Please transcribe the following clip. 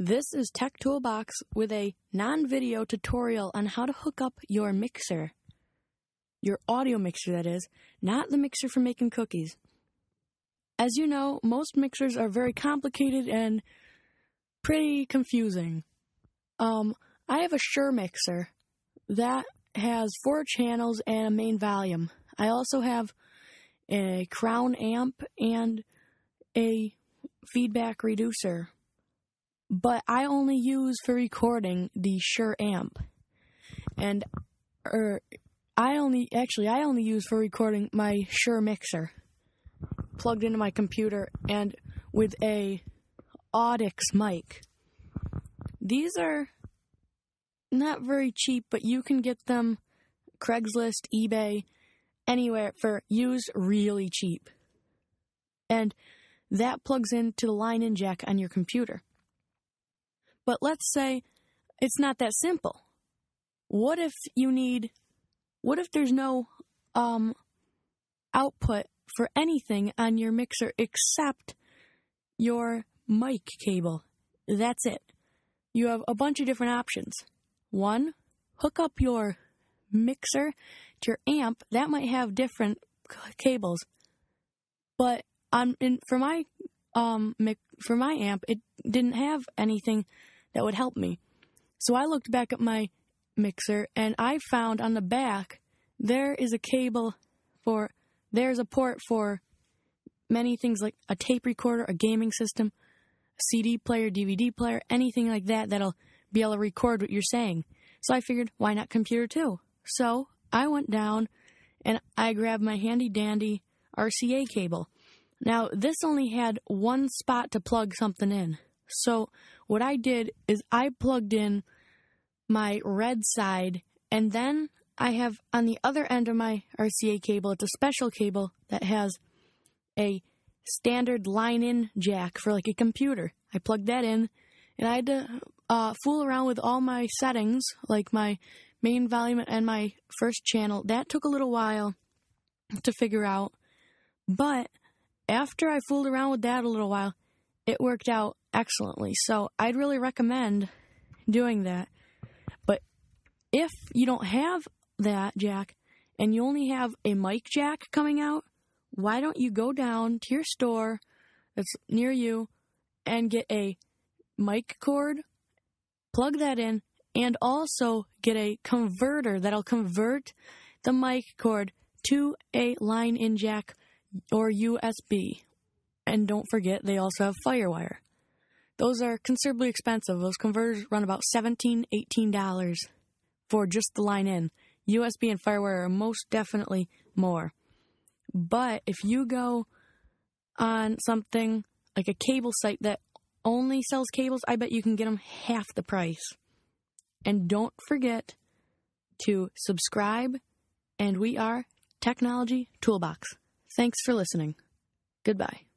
This is Tech Toolbox with a non-video tutorial on how to hook up your mixer. Your audio mixer, that is, not the mixer for making cookies. As you know, most mixers are very complicated and pretty confusing. I have a Shure mixer that has 4 channels and a main volume. I also have a Crown amp and a feedback reducer. But I only use for recording the Shure amp. And I only use for recording my Shure mixer plugged into my computer and with a Audix mic. These are not very cheap, but you can get them Craigslist, eBay, anywhere for used really cheap. And that plugs into the line-in jack on your computer. But let's say it's not that simple. What if there's no output for anything on your mixer except your mic cable? That's it. You have a bunch of different options. 1, hook up your mixer to your amp. That might have different cables. But for my amp, it didn't have anything that would help me. So I looked back at my mixer and I found on the back there's a port for many things like a tape recorder, a gaming system, a CD player, DVD player, anything like that that'll be able to record what you're saying. So I figured, why not computer too? So I went down and I grabbed my handy dandy RCA cable. Now, this only had one spot to plug something in. So what I did is I plugged in my red side, and then I have on the other end of my RCA cable, it's a special cable that has a standard line-in jack for like a computer. I plugged that in, and I had to fool around with all my settings, like my main volume and my first channel. That took a little while to figure out, but after I fooled around with that a little while, it worked out excellently. So I'd really recommend doing that. But if you don't have that jack and you only have a mic jack coming out, why don't you go down to your store that's near you and get a mic cord, plug that in, and also get a converter that'll convert the mic cord to a line-in jack or USB. And don't forget, they also have FireWire. Those are considerably expensive. Those converters run about $17, $18 for just the line-in. USB and FireWire are most definitely more. But if you go on something like a cable site that only sells cables, I bet you can get them half the price. And don't forget to subscribe, and we are Technology Toolbox. Thanks for listening. Goodbye.